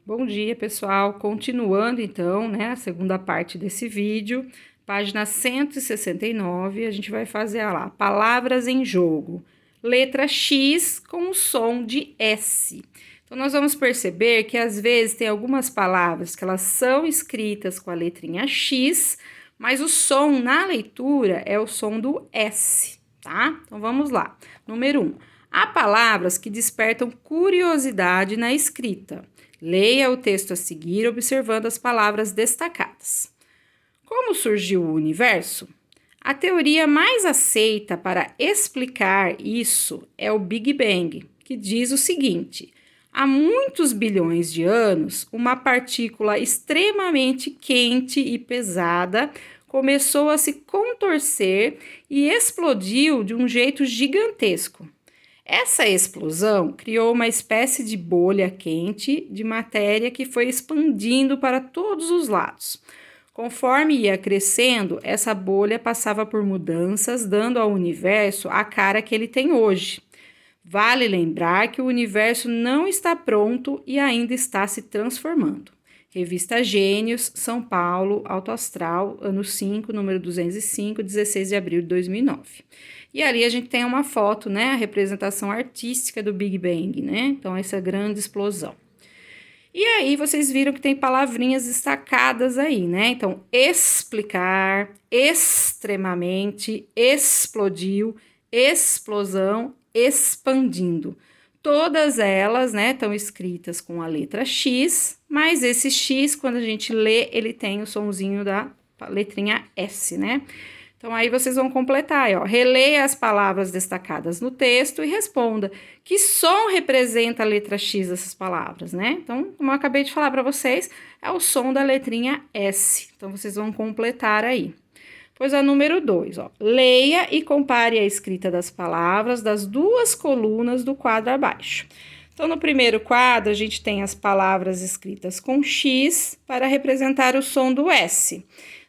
Bom dia, pessoal. Continuando então, né, a segunda parte desse vídeo, página 169, a gente vai fazer lá, palavras em jogo. Letra X com o som de S. Então, nós vamos perceber que às vezes tem algumas palavras que elas são escritas com a letrinha X, mas o som na leitura é o som do S, tá? Então, vamos lá. Número 1. Há palavras que despertam curiosidade na escrita. Leia o texto a seguir, observando as palavras destacadas. Como surgiu o universo? A teoria mais aceita para explicar isso é o Big Bang, que diz o seguinte: há muitos bilhões de anos, uma partícula extremamente quente e pesada começou a se contorcer e explodiu de um jeito gigantesco. Essa explosão criou uma espécie de bolha quente de matéria que foi expandindo para todos os lados. Conforme ia crescendo, essa bolha passava por mudanças, dando ao universo a cara que ele tem hoje. Vale lembrar que o universo não está pronto e ainda está se transformando. Revista Gênios, São Paulo, Alto Astral, ano 5, número 205, 16 de abril de 2009. E ali a gente tem uma foto, né, a representação artística do Big Bang, né? Então, essa grande explosão. E aí, vocês viram que tem palavrinhas destacadas aí, né? Então, explicar, extremamente, explodiu, explosão, expandindo. Todas elas, né, estão escritas com a letra X, mas esse X, quando a gente lê, ele tem o sonzinho da letrinha S, né? Então, aí vocês vão completar, aí, ó. Releia as palavras destacadas no texto e responda que som representa a letra X dessas palavras, né? Então, como eu acabei de falar para vocês, é o som da letrinha S. Então, vocês vão completar aí. Pois a número 2, ó. Leia e compare a escrita das palavras das duas colunas do quadro abaixo. Então, no primeiro quadro, a gente tem as palavras escritas com X para representar o som do S.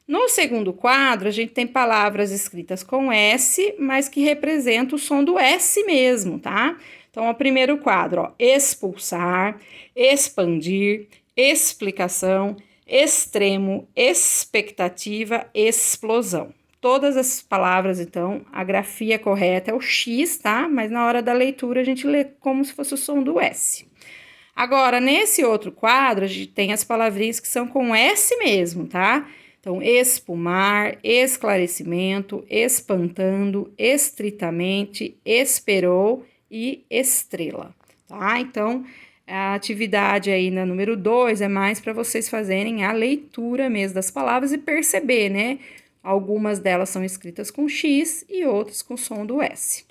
No segundo quadro, a gente tem palavras escritas com S, mas que representam o som do S mesmo, tá? Então, o primeiro quadro, ó, expulsar, expandir, explicação, extremo, expectativa, explosão. Todas essas palavras, então, a grafia correta é o X, tá? Mas na hora da leitura a gente lê como se fosse o som do S. Agora, nesse outro quadro, a gente tem as palavrinhas que são com S mesmo, tá? Então, espumar, esclarecimento, espantando, estritamente, esperou e estrela, tá? Então, a atividade aí na número 2 é mais para vocês fazerem a leitura mesmo das palavras e perceber, né? Algumas delas são escritas com X e outras com som do S.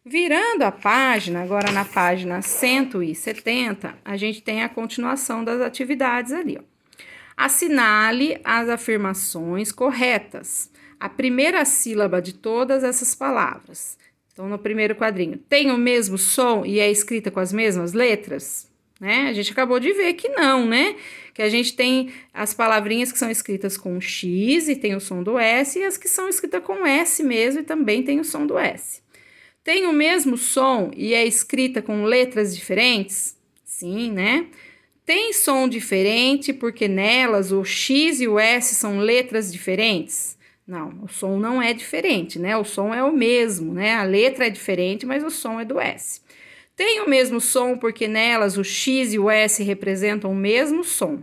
Virando a página, agora na página 170, a gente tem a continuação das atividades ali, ó. Assinale as afirmações corretas. A primeira sílaba de todas essas palavras. Então, no primeiro quadrinho, tem o mesmo som e é escrita com as mesmas letras? Né? A gente acabou de ver que não, né? Que a gente tem as palavrinhas que são escritas com X e tem o som do S, e as que são escritas com S mesmo e também tem o som do S. Tem o mesmo som e é escrita com letras diferentes? Sim, né? Tem som diferente porque nelas o X e o S são letras diferentes? Não, o som não é diferente, né? O som é o mesmo, né? A letra é diferente, mas o som é do S. Tem o mesmo som porque nelas o X e o S representam o mesmo som.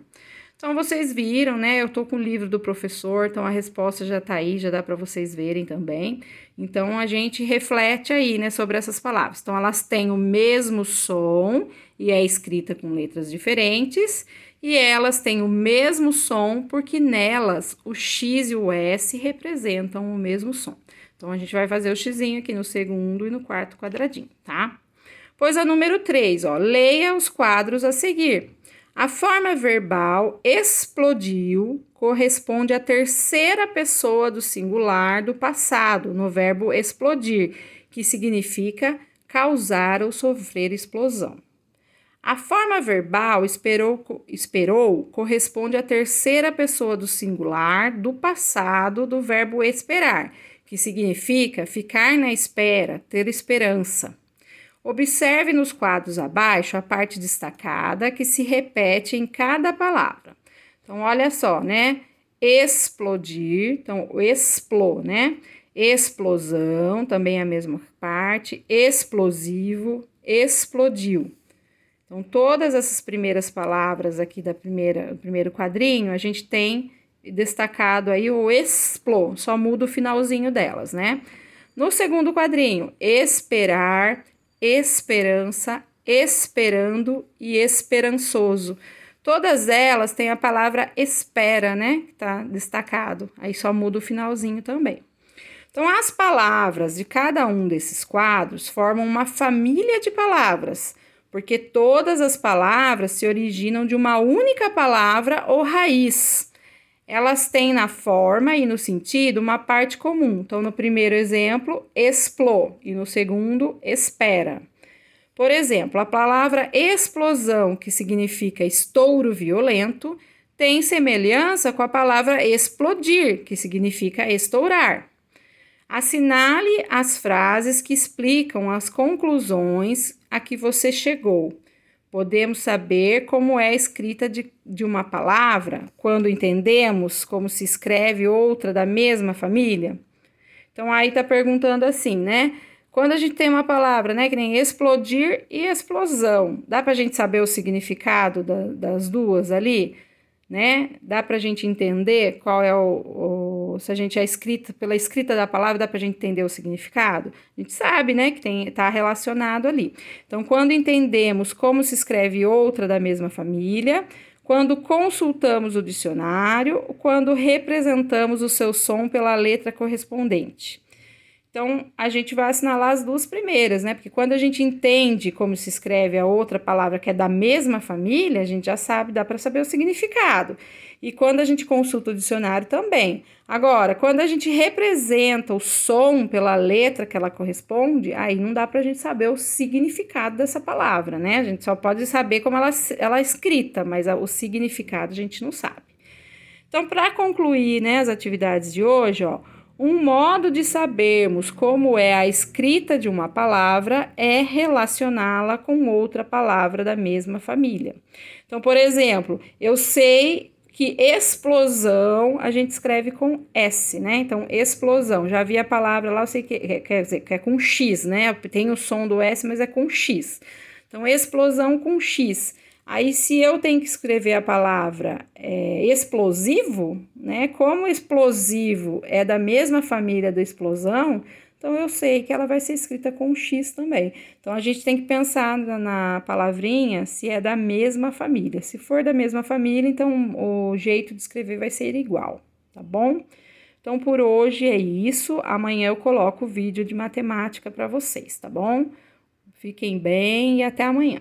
Então, vocês viram, né? Eu tô com o livro do professor, então a resposta já tá aí, já dá para vocês verem também. Então, a gente reflete aí, né, sobre essas palavras. Então, elas têm o mesmo som e é escrita com letras diferentes, e elas têm o mesmo som porque nelas o X e o S representam o mesmo som. Então, a gente vai fazer o xizinho aqui no segundo e no quarto quadradinho, tá? Pois a número 3, ó, leia os quadros a seguir. A forma verbal explodiu corresponde à terceira pessoa do singular do passado, no verbo explodir, que significa causar ou sofrer explosão. A forma verbal esperou corresponde à terceira pessoa do singular do passado do verbo esperar, que significa ficar na espera, ter esperança. Observe nos quadros abaixo a parte destacada que se repete em cada palavra. Então, olha só, né? Explodir, então, né? Explosão, também a mesma parte. Explosivo, explodiu. Então, todas essas primeiras palavras aqui do primeiro quadrinho, a gente tem destacado aí o explo, só muda o finalzinho delas, né? No segundo quadrinho, esperar, esperança, esperando e esperançoso. Todas elas têm a palavra espera, né? Que tá destacado. Aí só muda o finalzinho também. Então, as palavras de cada um desses quadros formam uma família de palavras, porque todas as palavras se originam de uma única palavra ou raiz. Elas têm na forma e no sentido uma parte comum. Então, no primeiro exemplo, explo, e no segundo, espera. Por exemplo, a palavra explosão, que significa estouro violento, tem semelhança com a palavra explodir, que significa estourar. Assinale as frases que explicam as conclusões a que você chegou. Podemos saber como é a escrita de uma palavra quando entendemos como se escreve outra da mesma família? Então, aí tá perguntando assim, né? Quando a gente tem uma palavra, né, que nem explodir e explosão, dá pra gente saber o significado das duas ali, né? Dá pra gente entender qual é se a gente é escrita, pela escrita da palavra, dá pra gente entender o significado? A gente sabe, né, que tá relacionado ali. Então, quando entendemos como se escreve outra da mesma família, quando consultamos o dicionário, quando representamos o seu som pela letra correspondente. Então, a gente vai assinalar as duas primeiras, né? Porque quando a gente entende como se escreve a outra palavra que é da mesma família, a gente já sabe, dá para saber o significado. E quando a gente consulta o dicionário também. Agora, quando a gente representa o som pela letra que ela corresponde, aí não dá para a gente saber o significado dessa palavra, né? A gente só pode saber como ela é escrita, mas o significado a gente não sabe. Então, para concluir, né, as atividades de hoje, ó, um modo de sabermos como é a escrita de uma palavra é relacioná-la com outra palavra da mesma família. Então, por exemplo, eu sei que explosão a gente escreve com S, né? Então, explosão. Já vi a palavra lá, eu sei que quer dizer que é com X, né? Tem o som do S, mas é com X. Então, explosão com X. Aí, se eu tenho que escrever a palavra explosivo, né? Como explosivo é da mesma família da explosão, então eu sei que ela vai ser escrita com X também. Então, a gente tem que pensar na palavrinha se é da mesma família. Se for da mesma família, então o jeito de escrever vai ser igual, tá bom? Então, por hoje é isso. Amanhã eu coloco o vídeo de matemática para vocês, tá bom? Fiquem bem e até amanhã.